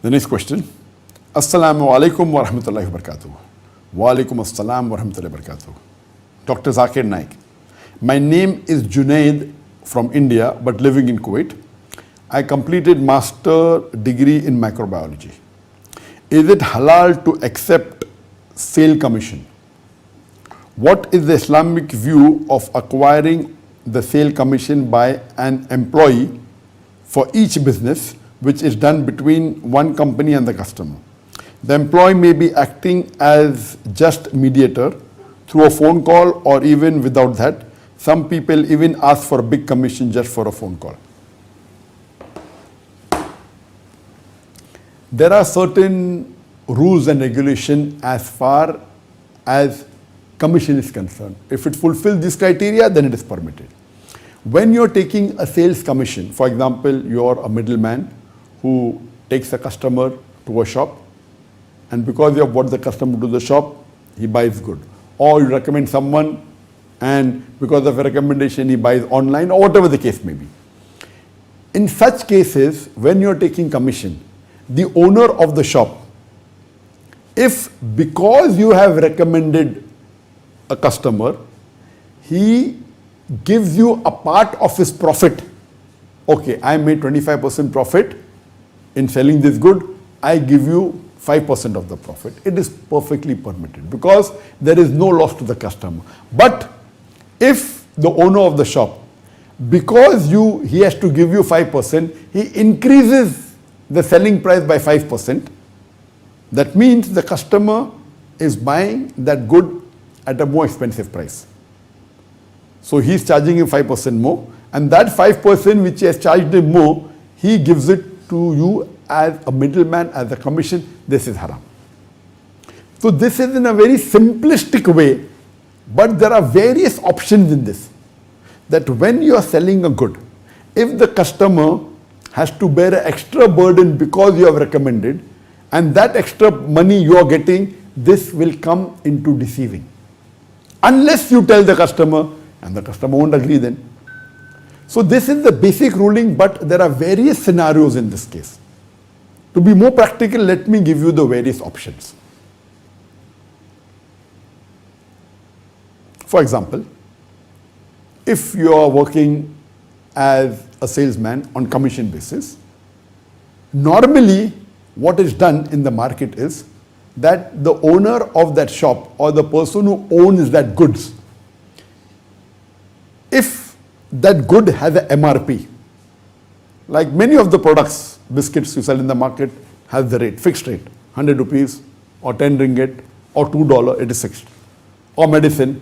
The next question. Assalamu alaikum wa rahmatullahi wa barakatuh. Wa alaikum assalam wa rahmatullahi wa barakatuh. Dr. Zakir Naik. My name is Junaid from India but living in Kuwait. I completed master degree in microbiology. Is it halal to accept sale commission? What is the Islamic view of acquiring the sale commission by an employee for each business which is done between one company and the customer? The employee may be acting as just mediator through a phone call or even without that. Some people even ask for a big commission just for a phone call. There are certain rules and regulations as far as commission is concerned. If it fulfills this criteria, then it is permitted. When you're taking a sales commission, for example, you're a middleman who takes a customer to a shop, and because you have brought the customer to the shop, he buys good. Or you recommend someone, and because of a recommendation, he buys online, or whatever the case may be. In such cases, when you're taking commission, the owner of the shop, if because you have recommended a customer, he gives you a part of his profit. Okay, I made 25% profit in selling this good, I give you 5% of the profit. It is perfectly permitted because there is no loss to the customer. But if the owner of the shop, because he has to give you 5%, he increases the selling price by 5%, that means the customer is buying that good at a more expensive price. So he is charging him 5% more, and that 5% which he has charged him more, he gives it to you as a middleman, as a commission. This is haram. So this is in a very simplistic way, but there are various options in this. That when you are selling a good, if the customer has to bear an extra burden because you have recommended, and that extra money you are getting, this will come into deceiving. Unless you tell the customer, and the customer won't agree then. So this is the basic ruling, but there are various scenarios in this case. To be more practical, let me give you the various options. For example, if you are working as a salesman on commission basis, normally what is done in the market is that the owner of that shop or the person who owns that goods, if that good has a MRP, like many of the products, biscuits you sell in the market has the rate, fixed rate, 100 rupees or 10 ringgit or $2, it is fixed. Or medicine,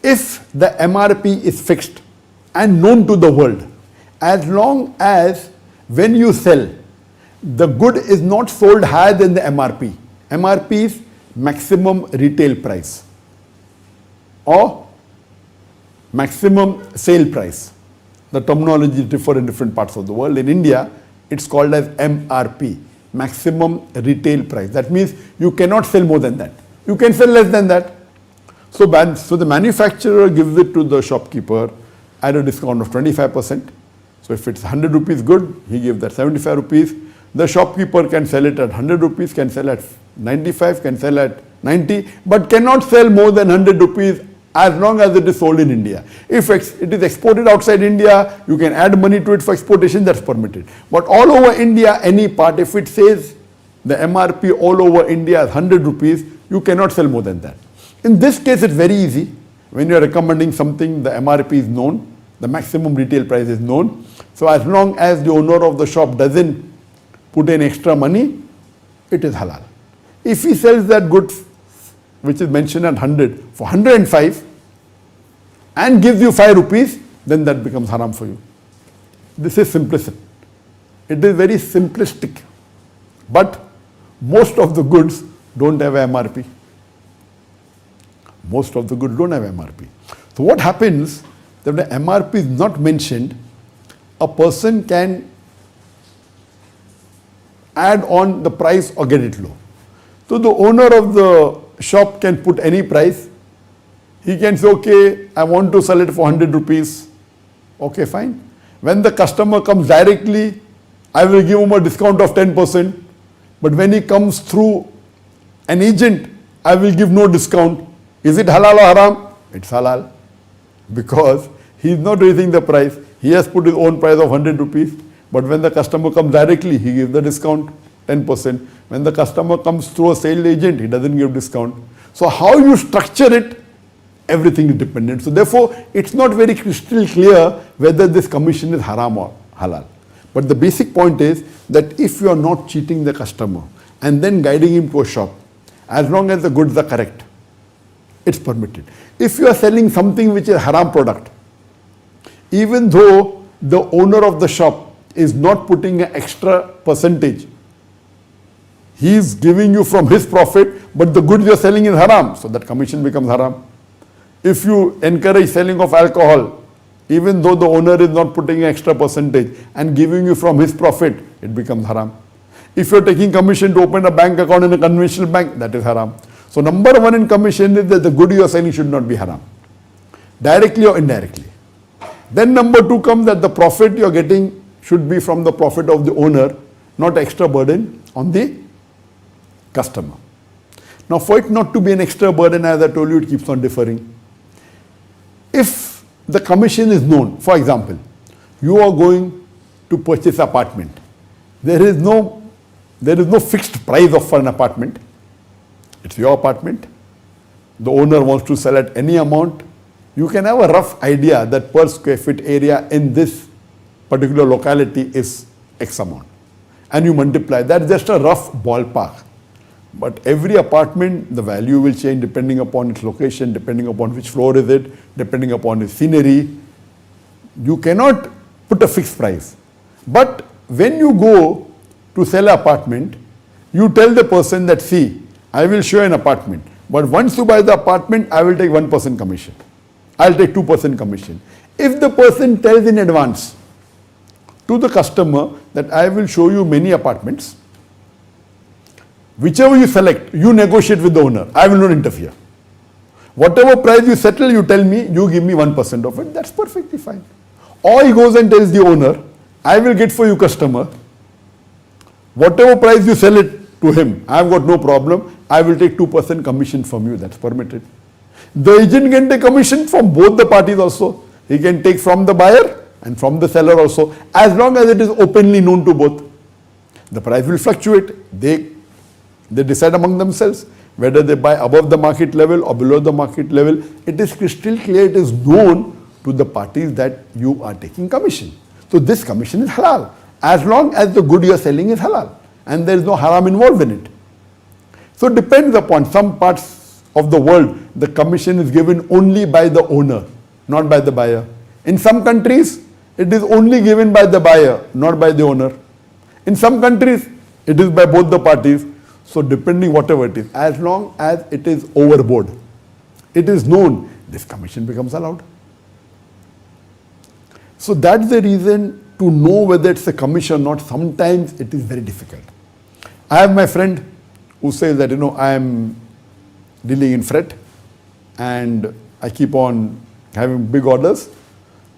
if the MRP is fixed and known to the world, as long as when you sell, the good is not sold higher than the MRP. MRP is maximum retail price or maximum sale price. The terminology differ in different parts of the world. In India, it's called as MRP, maximum retail price. That means you cannot sell more than that. You can sell less than that. So the manufacturer gives it to the shopkeeper at a discount of 25%. So if it's 100 rupees good, he gives that 75 rupees. The shopkeeper can sell it at 100 rupees, can sell at 95, can sell at 90, but cannot sell more than 100 rupees as long as it is sold in India. If it is exported outside India, you can add money to it for exportation, that's permitted. But all over India, any part, if it says the MRP all over India is 100 rupees, you cannot sell more than that. In this case, it's very easy. When you are recommending something, the MRP is known, the maximum retail price is known. So as long as the owner of the shop doesn't put in extra money, it is halal. If he sells that good which is mentioned at 100 for 105 and gives you 5 rupees, then that becomes haram for you. This is simplicity. It is very simplistic. But most of the goods don't have MRP. Most of the goods don't have MRP. So what happens, that when the MRP is not mentioned, a person can add on the price or get it low. So the owner of the shop can put any price. He can say, okay, I want to sell it for 100 rupees. Okay, fine. When the customer comes directly, I will give him a discount of 10%. But when he comes through an agent, I will give no discount. Is it halal or haram? It's halal. Because he is not raising the price. He has put his own price of 100 rupees. But when the customer comes directly, he gives the discount 10%. When the customer comes through a sales agent, he doesn't give discount. So how you structure it, everything is dependent. So therefore, it's not very crystal clear whether this commission is haram or halal. But the basic point is that if you are not cheating the customer and then guiding him to a shop, as long as the goods are correct, it's permitted. If you are selling something which is a haram product, even though the owner of the shop is not putting an extra percentage, he is giving you from his profit, but the goods you are selling is haram, so that commission becomes haram. If you encourage selling of alcohol, even though the owner is not putting an extra percentage and giving you from his profit, it becomes haram. If you are taking commission to open a bank account in a conventional bank, that is haram. So number one in commission is that the good you are selling should not be haram, directly or indirectly. Then number two comes that the profit you are getting should be from the profit of the owner, not extra burden on the customer. Now for it not to be an extra burden, as I told you, it keeps on differing. If the commission is known, for example, you are going to purchase an apartment. There is no fixed price of for an apartment. It's your apartment. The owner wants to sell at any amount. You can have a rough idea that per square feet area in this particular locality is X amount. And you multiply. That's just a rough ballpark. But every apartment, the value will change depending upon its location, depending upon which floor is it, depending upon its scenery. You cannot put a fixed price. But when you go to sell an apartment, you tell the person that, see, I will show you an apartment, but once you buy the apartment, I will take 1% commission. I'll take 2% commission. If the person tells in advance to the customer that I will show you many apartments, whichever you select, you negotiate with the owner. I will not interfere. Whatever price you settle, you tell me, you give me 1% of it. That's perfectly fine. Or he goes and tells the owner, I will get for you customer. Whatever price you sell it to him, I have got no problem. I will take 2% commission from you. That's permitted. The agent can take commission from both the parties also. He can take from the buyer and from the seller also, as long as it is openly known to both. The price will fluctuate. They decide among themselves whether they buy above the market level or below the market level. It is crystal clear, it is known to the parties that you are taking commission. So this commission is halal, as long as the good you are selling is halal and there is no haram involved in it. So it depends upon some parts of the world, the commission is given only by the owner, not by the buyer. In some countries, it is only given by the buyer, not by the owner. In some countries, it is by both the parties. So depending whatever it is, as long as it is overboard, it is known, this commission becomes allowed. So that's the reason to know whether it's a commission or not. Sometimes it is very difficult. I have my friend who says that, I am dealing in freight and I keep on having big orders.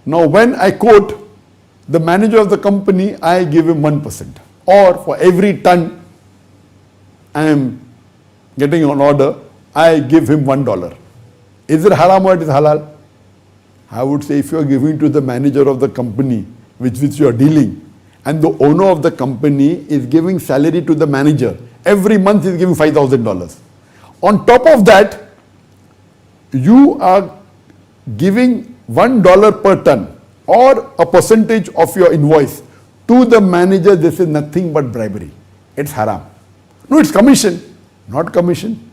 Now when I quote the manager of the company, I give him 1%. Or for every ton I am getting an order, I give him $1. Is it haram or it is halal? I would say if you are giving to the manager of the company with which you are dealing, and the owner of the company is giving salary to the manager, every month he is giving $5,000. On top of that, you are giving $1 per ton or a percentage of your invoice to the manager. This is nothing but bribery. It's haram. No, it's commission, not commission.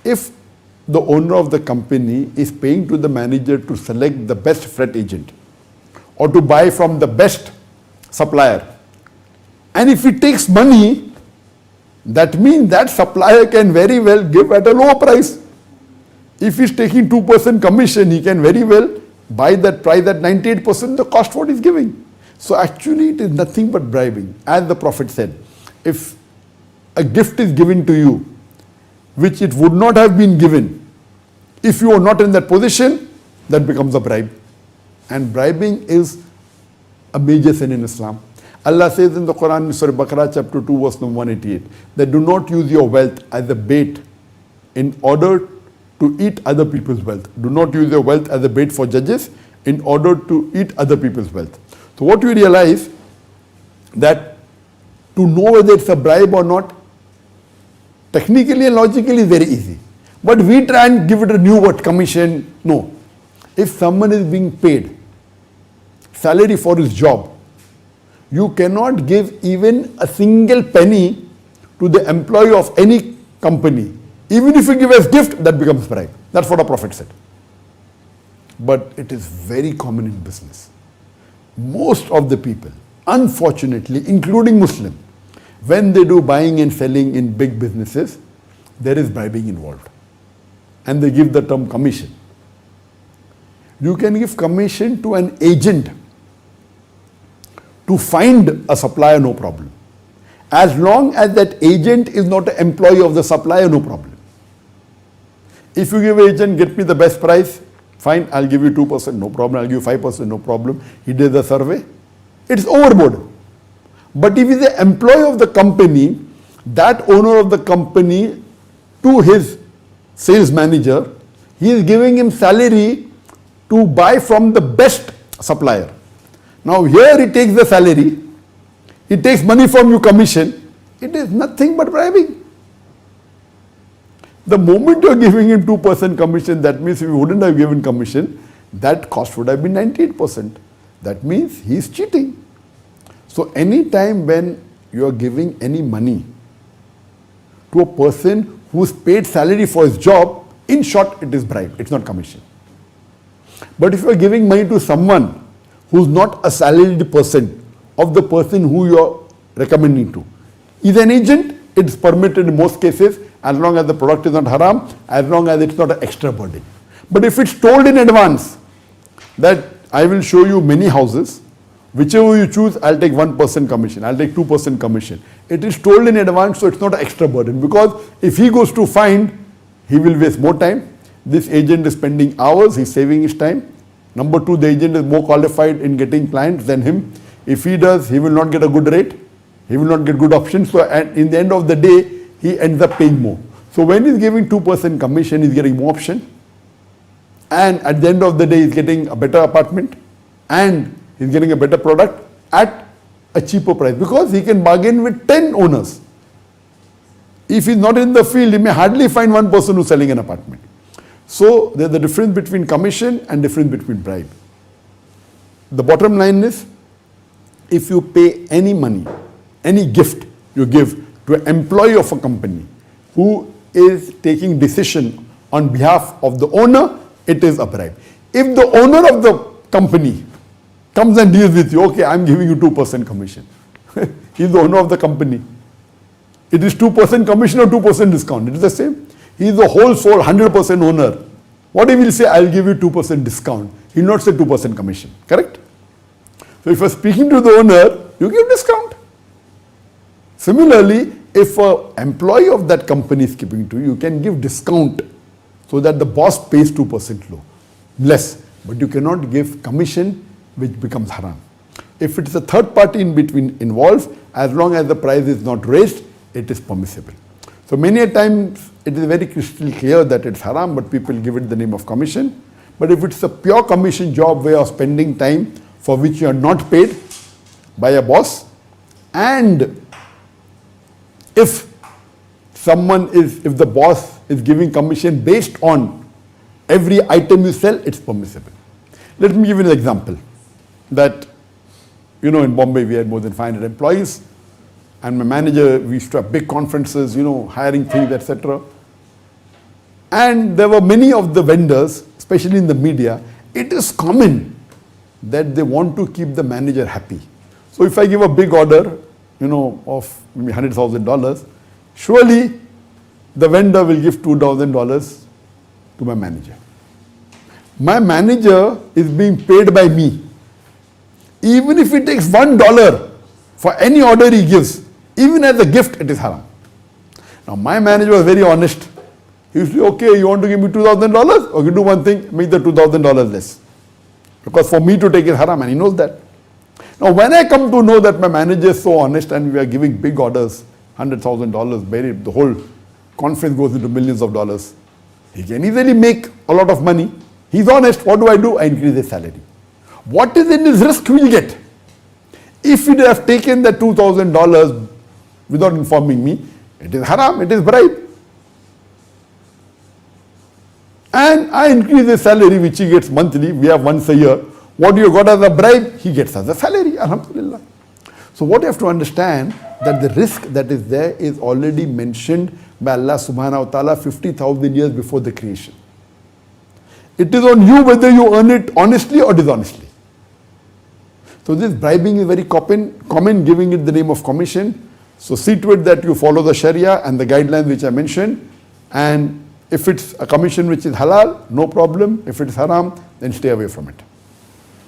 If the owner of the company is paying to the manager to select the best freight agent or to buy from the best supplier, and if he takes money, that means that supplier can very well give at a lower price. If he's taking 2% commission, he can very well buy that price at 98% the cost what he's giving. So actually it is nothing but bribing. As the Prophet said, if a gift is given to you, which it would not have been given if you are not in that position, that becomes a bribe. And bribing is a major sin in Islam. Allah says in the Quran, Surah Baqarah chapter 2 verse number 188, that do not use your wealth as a bait in order to eat other people's wealth. Do not use your wealth as a bait for judges in order to eat other people's wealth. So what we realize, that to know whether it's a bribe or not, technically and logically is very easy. But we try and give it a new word, commission. No. If someone is being paid salary for his job, you cannot give even a single penny to the employee of any company. Even if you give as gift, that becomes bribe. That's what our Prophet said. But it is very common in business. Most of the people, unfortunately, including Muslim, when they do buying and selling in big businesses, there is bribing involved. And they give the term commission. You can give commission to an agent to find a supplier, no problem. As long as that agent is not an employee of the supplier, no problem. If you give agent, get me the best price, fine, I'll give you 2%, no problem. I'll give you 5%, no problem. He did the survey. It's overboard. But if he's the employee of the company, that owner of the company to his sales manager, he is giving him salary to buy from the best supplier. Now here he takes the salary, he takes money from you commission, it is nothing but bribing. The moment you are giving him 2% commission, that means if you wouldn't have given commission, that cost would have been 98%. That means he is cheating. So any time when you are giving any money to a person who is paid salary for his job, in short, it is bribe, it's not commission. But if you are giving money to someone who is not a salaried person of the person who you are recommending to, is an agent, it is permitted in most cases as long as the product is not haram, as long as it's not an extra burden. But if it's told in advance that I will show you many houses, whichever you choose, I'll take 1% commission, I'll take 2% commission. It is told in advance, so it's not an extra burden, because if he goes to find, he will waste more time. This agent is spending hours, he's saving his time. Number two, the agent is more qualified in getting clients than him. If he does, he will not get a good rate, he will not get good options. So in the end of the day, he ends up paying more. So when he's giving 2% commission, he's getting more option. And at the end of the day, he's getting a better apartment and he's getting a better product at a cheaper price, because he can bargain with 10 owners. If he's not in the field, he may hardly find one person who's selling an apartment. So there's the difference between commission and difference between bribe. The bottom line is, if you pay any money, any gift you give to an employee of a company who is taking decision on behalf of the owner, it is a bribe. If the owner of the company comes and deals with you, okay, I'm giving you 2% commission. He's the owner of the company. It is 2% commission or 2% discount. It is the same. He is the whole soul 100% owner. What he will say, I'll give you 2% discount. He will not say 2% commission. Correct? So if you are speaking to the owner, you give discount. Similarly, if an employee of that company is giving to you, you can give discount so that the boss pays 2% less. But you cannot give commission, which becomes haram. If it is a third party in between involved, as long as the price is not raised, it is permissible. So many a times it is very crystal clear that it's haram, but people give it the name of commission. But if it's a pure commission job where you're spending time for which you are not paid by a boss, and if the boss is giving commission based on every item you sell, it's permissible. Let me give you an example. That, in Bombay we had more than 500 employees, and my manager, we used to have big conferences, hiring things, etc. And there were many of the vendors, especially in the media, it is common that they want to keep the manager happy. So if I give a big order, of maybe $100,000, surely the vendor will give $2,000 to my manager. My manager is being paid by me. Even if he takes $1 for any order he gives, even as a gift, it is haram. Now my manager was very honest. He used to say, okay, you want to give me $2,000? Okay, do one thing, make the $2,000 less. Because for me to take it haram, and he knows that. Now, when I come to know that my manager is so honest and we are giving big orders, $100,000, the whole conference goes into millions of dollars. He can easily make a lot of money. He's honest. What do? I increase his salary. What is in his risk we'll get? If he'd have taken the $2,000 without informing me, it is haram, it is bribe. And I increase his salary, which he gets monthly. We have once a year. What you got as a bribe, he gets as a salary. Alhamdulillah. So what you have to understand, that the risk that is there is already mentioned by Allah subhanahu wa ta'ala 50,000 years before the creation. It is on you whether you earn it honestly or dishonestly. So this bribing is very common, giving it the name of commission. So see to it that you follow the Sharia and the guidelines which I mentioned. And if it's a commission which is halal, no problem. If it's haram, then stay away from it.